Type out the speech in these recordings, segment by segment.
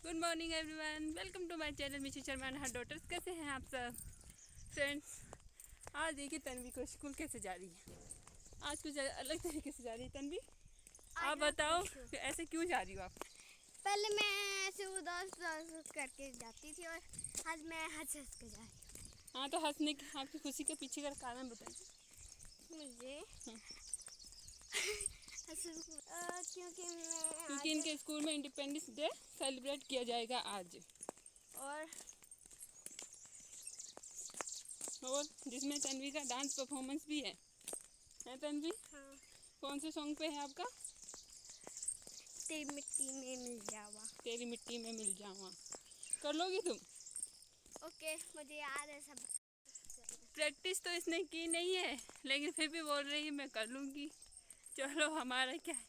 Good morning everyone, welcome to my channel Mishi Sharma and her daughters. कैसे हैं आप सब फ्रेंड्स? आज देखिए तन्वी को स्कूल कैसे जा रही है। आज कुछ अलग तरीके से जा रही है। तन्वी, आप बताओ कि ऐसे क्यों जा रही हो आप? पहले मैं ऐसे उदास करके जाती थी और आज मैं हंस हंस के जा रही हूँ। हाँ, तो हंसने की आपकी खुशी के पीछे का कारण बताइए मुझे क्योंकि इनके स्कूल में इंडिपेंडेंस डे सेलिब्रेट किया जाएगा आज, और जिसमें तन्वी का डांस परफॉर्मेंस भी है तन्वी? हाँ। कौन से सॉन्ग पे है आपका? तेरी मिट्टी में मिल जावा। तेरी मिट्टी में मिल जावा। कर लोगी तुम? ओके, मुझे याद है सब। प्रैक्टिस तो इसने की नहीं है, लेकिन फिर भी बोल रही है मैं कर लूँगी। चलो, हमारा क्या है।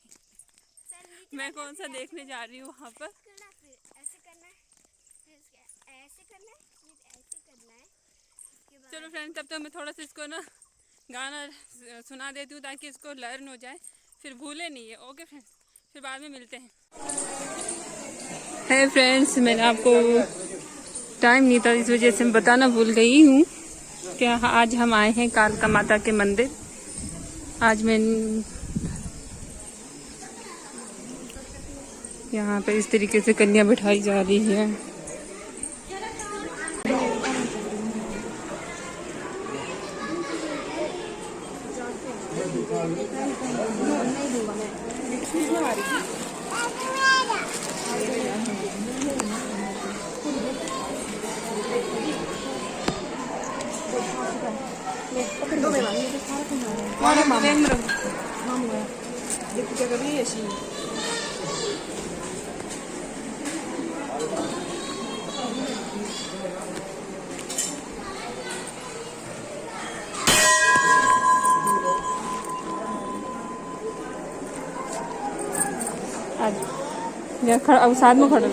मैं कौन सा देखने जा रही हूँ वहाँ पर। फिर ऐसे करना है, फिर ऐसे करना है, फिर ऐसे करना है। चलो फ्रेंड, तब तक मैं थोड़ा सा इसको ना गाना सुना देती हूँ ताकि इसको लर्न हो जाए, फिर भूले नहीं है। ओके फ्रेंड्स, फिर बाद में मिलते हैं। है फ्रेंड्स, मैंने आपको टाइम नहीं था, इस वजह से मैं बताना भूल गई हूँ कि आज हम आए हैं कालका माता के मंदिर। आज मैं यहाँ पे इस तरीके से कन्या बिठाई जा रही है। अब साथ में खड़े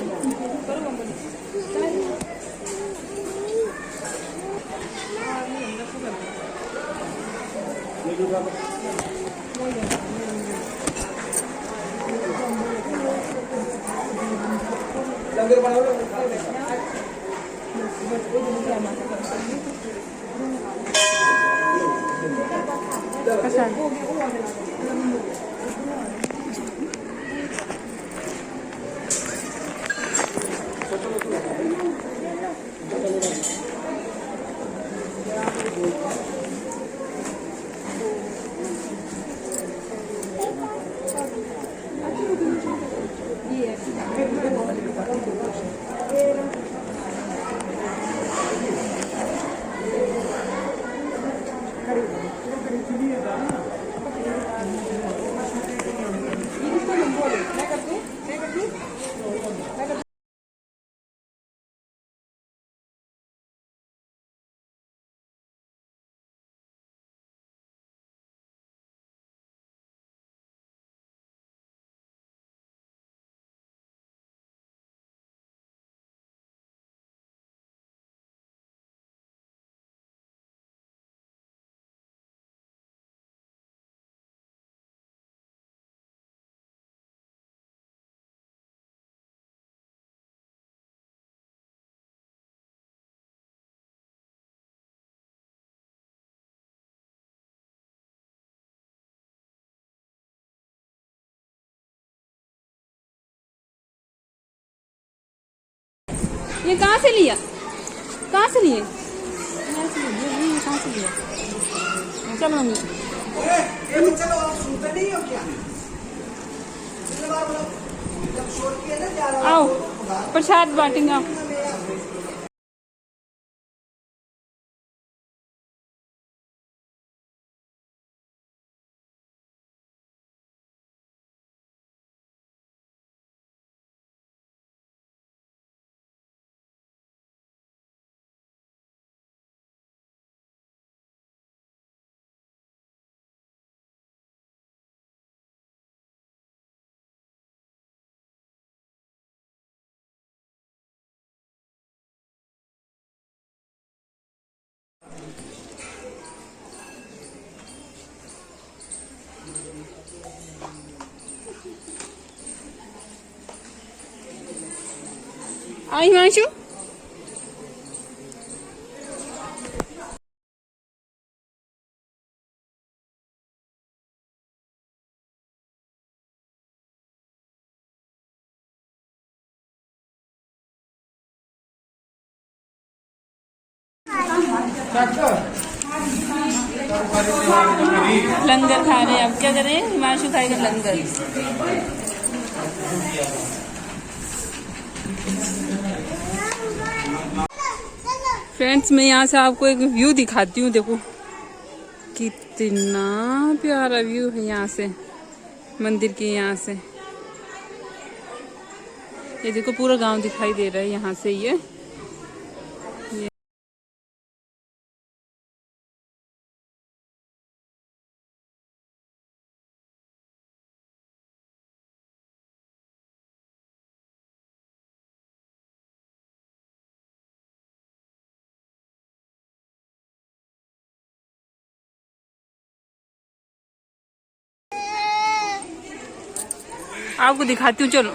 ये कहाँ से लिया? कहाँ से लिए? कहाँ से लिया? चलो मम्मी, चलो आप सुनते नहीं हो क्या? आओ प्रसाद बांटेंगे आप। आई हिमांशु। लंगर खा रहे हैं, अब क्या करें, हिमांशु खाएगा लंगर। फ्रेंड्स मैं यहाँ से आपको एक व्यू दिखाती हूँ, देखो कितना प्यारा व्यू है यहाँ से, मंदिर के यहाँ से। ये देखो पूरा गांव दिखाई दे रहा है यहाँ से। ये आपको दिखाती हूँ, चलो।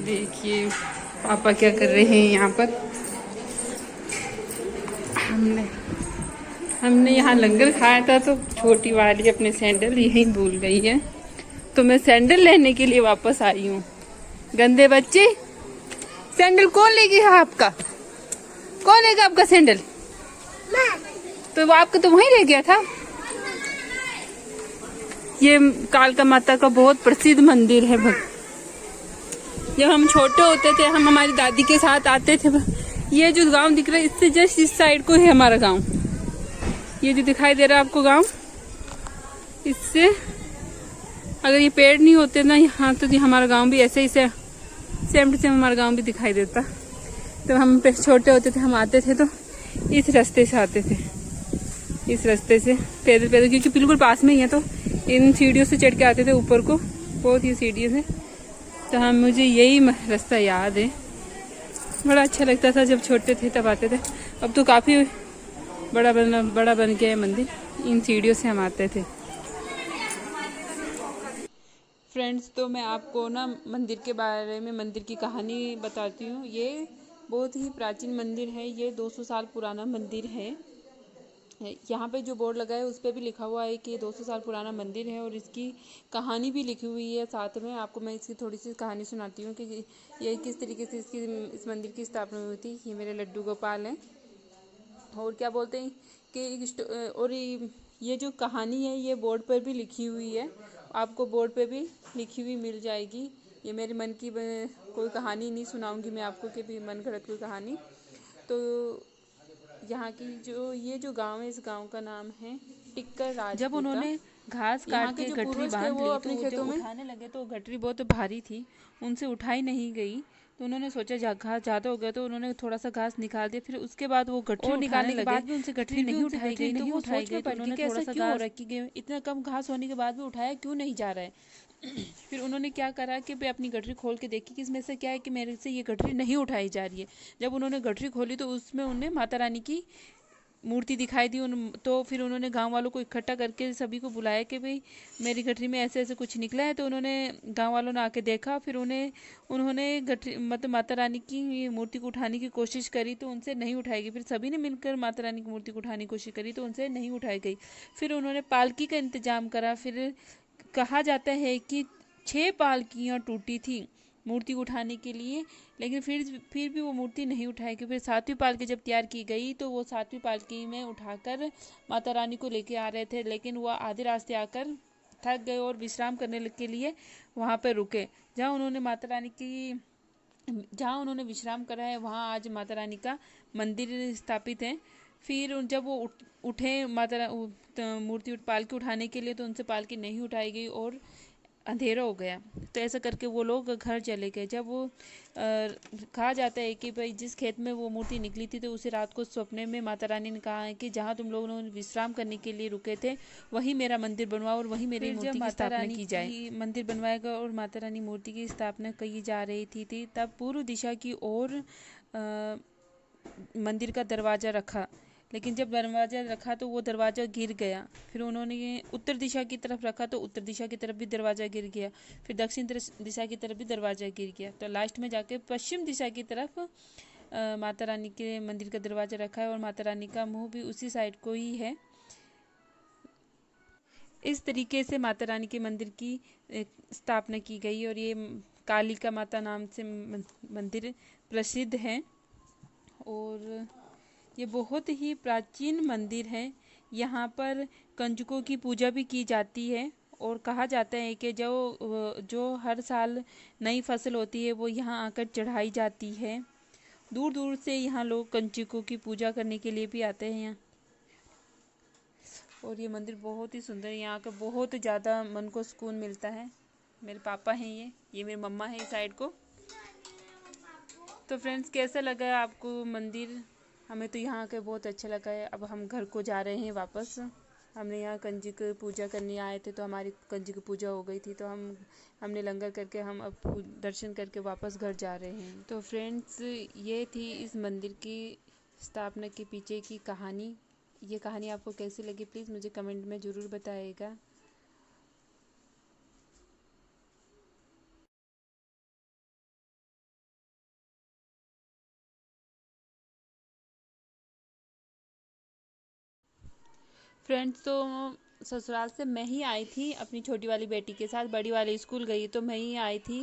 देखिए पापा क्या कर रहे हैं यहाँ पर। हमने यहाँ लंगर खाया था तो छोटी वाली अपने सैंडल यहीं भूल गई है, तो मैं सैंडल लेने के लिए वापस आई हूँ। गंदे बच्चे, सैंडल कौन ले गया आपका? कौन लेगा आपका सैंडल? तो वो आपका तो वहीं रह गया था। ये कालका माता का बहुत प्रसिद्ध मंदिर है। जब हम छोटे होते थे, हम हमारी दादी के साथ आते थे। ये जो गांव दिख रहा है, इससे जस्ट इस साइड को है हमारा गांव। ये जो दिखाई दे रहा है आपको गांव, इससे अगर ये पेड़ नहीं होते ना यहाँ, तो हमारा गांव भी ऐसे ही सेम टू सेम हमारा गांव भी दिखाई देता। तो हम छोटे होते थे, हम आते थे तो इस रास्ते से आते थे, इस रास्ते से पैदल पैदल, क्योंकि बिल्कुल पास में ही है। तो इन सीढ़ियों से चढ़ के आते थे ऊपर को, बहुत ही सीढ़ियों से। तो हम, मुझे यही रास्ता याद है, बड़ा अच्छा लगता था जब छोटे थे तब आते थे। अब तो काफ़ी बड़ा बन गया है मंदिर। इन सीढ़ियों से हम आते थे। फ्रेंड्स तो मैं आपको ना मंदिर के बारे में, मंदिर की कहानी बताती हूँ। ये बहुत ही प्राचीन मंदिर है, ये 200 साल पुराना मंदिर है। यहाँ पे जो बोर्ड लगा है उस पर भी लिखा हुआ है कि 200 साल पुराना मंदिर है, और इसकी कहानी भी लिखी हुई है साथ में। आपको मैं इसकी थोड़ी सी कहानी सुनाती हूँ कि ये किस तरीके से इस मंदिर की स्थापना हुई थी। ये मेरे लड्डू गोपाल हैं, और क्या बोलते हैं कि और ये जो कहानी है ये बोर्ड पर भी लिखी हुई है, आपको बोर्ड पर भी लिखी हुई मिल जाएगी। ये मेरे मन की कोई कहानी नहीं सुनाऊंगी मैं आपको कि भी मन गढ़ंत कोई कहानी। तो यहाँ की ये जो गांव है, इस गांव का नाम है टिक्कर राज। जब उन्होंने घास काट के गठरी बांध ली तो जब उठाने लगे तो गठरी बहुत भारी थी, उनसे उठाई नहीं गई। तो उन्होंने सोचा घास ज़्यादा हो गया, तो उन्होंने थोड़ा सा घास निकाल दिया। फिर उसके बाद वो गठरी निकालने के बाद भी उनसे गठरी नहीं उठाई गई, तो वो उठाई गई। तो उन्होंने थोड़ा सा घास रखी गई, इतना कम घास होने के बाद भी उठाया क्यों नहीं जा रहा है। फिर उन्होंने क्या करा कि अपनी गठरी खोल के देखी कि इसमें से क्या है कि मेरे से ये गठरी नहीं उठाई जा रही है। जब उन्होंने गठरी खोली तो उसमें उन्हें माता रानी की मूर्ति दिखाई दी। तो फिर उन्होंने गांव वालों को इकट्ठा करके सभी को बुलाया कि भाई मेरी गठरी में ऐसे ऐसे कुछ निकला है। तो उन्होंने गांव वालों ने आके देखा, फिर उन्होंने गठरी मतलब माता रानी की मूर्ति को उठाने की कोशिश करी तो उनसे नहीं उठाई गई। फिर सभी ने मिलकर माता रानी की मूर्ति को उठाने की कोशिश करी तो उनसे नहीं उठाई गई। फिर उन्होंने पालकी का इंतजाम करा। फिर कहा जाता है कि 6 पालकियाँ टूटी थी मूर्ति को उठाने के लिए, लेकिन फिर भी वो मूर्ति नहीं उठाई गई। फिर 7वीं पालकी जब तैयार की गई तो वो 7वीं पालकी में उठाकर माता रानी को लेके आ रहे थे, लेकिन वह आधे रास्ते आकर थक गए और विश्राम करने के लिए वहाँ पर रुके। जहाँ उन्होंने विश्राम करा है वहाँ आज माता रानी का मंदिर स्थापित है। फिर जब वो उठे मूर्ति पालकी उठाने के लिए तो उनसे पालकी नहीं उठाई गई, और अंधेरा हो गया। तो ऐसा करके वो लोग घर चले गए। जब वो कहा जाता है कि भाई जिस खेत में वो मूर्ति निकली थी, तो उसे रात को सपने में माता रानी ने कहा है कि जहाँ तुम लोगों ने विश्राम करने के लिए रुके थे, वहीं मेरा मंदिर बनवाओ और वहीं मेरी मूर्ति की स्थापना की जाए। मंदिर बनवाएगा और माता रानी मूर्ति की स्थापना की जा रही थी तब पूर्व दिशा की ओर मंदिर का दरवाज़ा रखा। लेकिन जब दरवाज़ा रखा तो वो दरवाज़ा गिर गया। फिर उन्होंने उत्तर दिशा की तरफ रखा तो उत्तर दिशा की तरफ भी दरवाज़ा गिर गया। फिर दक्षिण दिशा की तरफ भी दरवाज़ा गिर गया। तो लास्ट में जाके पश्चिम दिशा की तरफ माता रानी के मंदिर का दरवाज़ा रखा है और माता रानी का मुंह भी उसी साइड को ही है। इस तरीके से माता रानी के मंदिर की स्थापना की गई और ये कालिका माता नाम से मंदिर प्रसिद्ध है। और ये बहुत ही प्राचीन मंदिर है। यहाँ पर कंजकों की पूजा भी की जाती है और कहा जाता है कि जो हर साल नई फसल होती है वो यहाँ आकर चढ़ाई जाती है। दूर दूर से यहाँ लोग कंजकों की पूजा करने के लिए भी आते हैं यहाँ। और ये मंदिर बहुत ही सुंदर है। यहाँ का बहुत ज़्यादा मन को सुकून मिलता है। मेरे पापा हैं ये मेरी मम्मा है इस साइड को। तो फ्रेंड्स, कैसा लगा आपको मंदिर? हमें तो यहाँ के बहुत अच्छा लगा है। अब हम घर को जा रहे हैं वापस। हमने यहाँ कंजक पूजा करने आए थे, तो हमारी कंजक पूजा हो गई थी, तो हमने लंगर करके हम अब दर्शन करके वापस घर जा रहे हैं। तो फ्रेंड्स, ये थी इस मंदिर की स्थापना के पीछे की कहानी। ये कहानी आपको कैसी लगी प्लीज़ मुझे कमेंट में ज़रूर बताइएगा। फ्रेंड्स, तो ससुराल से मैं ही आई थी अपनी छोटी वाली बेटी के साथ। बड़ी वाली स्कूल गई तो मैं ही आई थी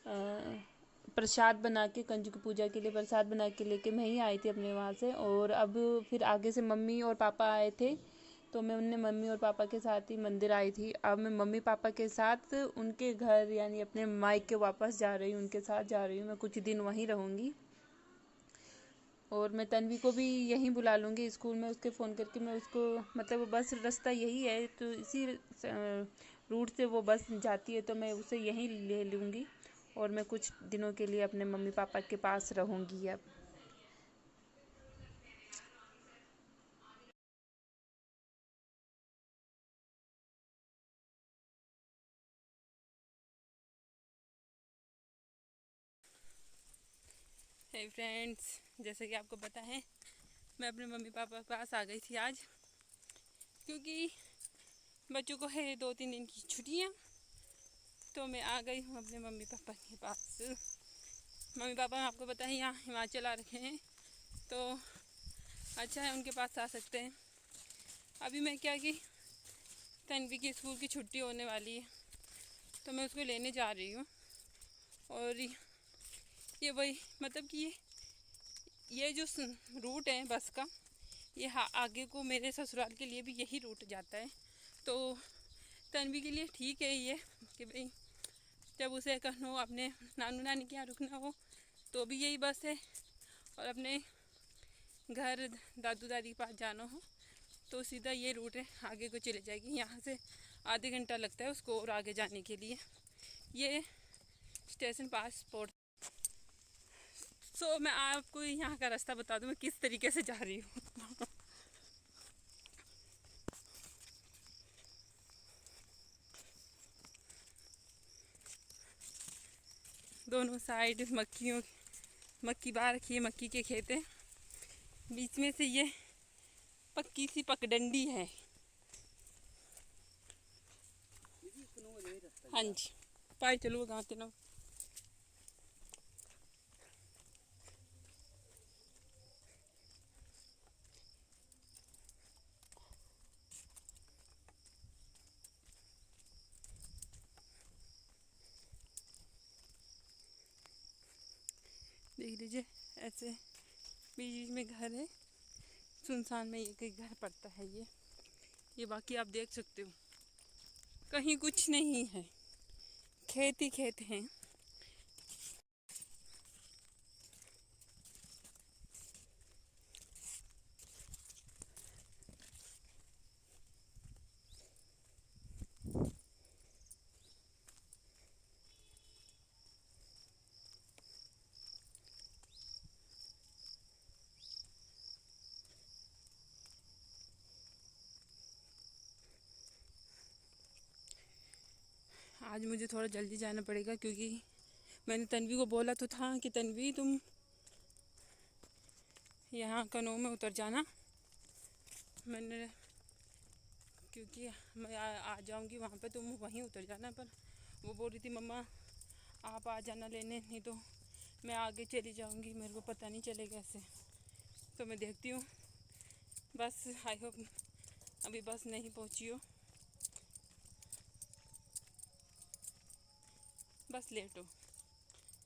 प्रसाद बना के, कंजक पूजा के लिए प्रसाद बना के लेके मैं ही आई थी अपने वहाँ से। और अब फिर आगे से मम्मी और पापा आए थे, तो मैं उन्हें मम्मी और पापा के साथ ही मंदिर आई थी। अब मैं मम्मी पापा के साथ उनके घर यानी अपने मायके वापस जा रही हूँ, उनके साथ जा रही हूँ। मैं कुछ दिन वहीं रहूँगी और मैं तन्वी को भी यहीं बुला लूँगी स्कूल में। उसके फ़ोन करके मैं उसको, मतलब बस रास्ता यही है तो इसी रूट से वो बस जाती है, तो मैं उसे यहीं ले लूँगी और मैं कुछ दिनों के लिए अपने मम्मी पापा के पास रहूँगी अब। हे फ्रेंड्स, जैसे कि आपको पता है मैं अपने मम्मी पापा के पास आ गई थी आज, क्योंकि बच्चों को है 2-3 दिन की छुट्टियाँ। तो मैं आ गई हूँ अपने मम्मी पापा के पास। मम्मी पापा आपको पता है यहाँ हिमाचल आ रखे हैं, तो अच्छा है उनके पास आ सकते हैं। अभी मैं क्या कि तन्वी की स्कूल की छुट्टी होने वाली है, तो मैं उसको लेने जा रही हूँ। और ये वही, मतलब कि ये जो रूट है बस का, ये आगे को मेरे ससुराल के लिए भी यही रूट जाता है। तो तन्वी के लिए ठीक है ये कि भाई जब उसे कहो अपने नानू नानी के यहाँ रुकना हो तो भी यही बस है, और अपने घर दादू दादी के पास जाना हो तो सीधा ये रूट है, आगे को चले जाएगी। यहाँ से आधे घंटा लगता है उसको और आगे जाने के लिए। ये स्टेशन पासपोर्ट। सो मैं आपको यहाँ का रास्ता बता दूँ मैं किस तरीके से जा रही हूँ। दोनों साइड मक्की बार रखी है, मक्की के खेत हैं। बीच में से ये पक्की सी पगडंडी है। हाँ जी, पाए चलो गाँव के ना। देख लीजिए ऐसे बीच बीच में घर है, सुनसान में एक एक घर पड़ता है। ये बाकी आप देख सकते हो कहीं कुछ नहीं है, खेत ही खेत हैं। आज मुझे थोड़ा जल्दी जाना पड़ेगा क्योंकि मैंने तन्वी को बोला तो था कि तन्वी तुम यहाँ कनो में उतर जाना, मैंने क्योंकि मैं आ जाऊँगी वहाँ पे, तुम वहीं उतर जाना। पर वो बोल रही थी मम्मा आप आ जाना लेने, नहीं तो मैं आगे चली जाऊँगी, मेरे को पता नहीं चलेगा ऐसे। तो मैं देखती हूँ बस, आई होप अभी बस नहीं पहुँची हो, बस लेट हो।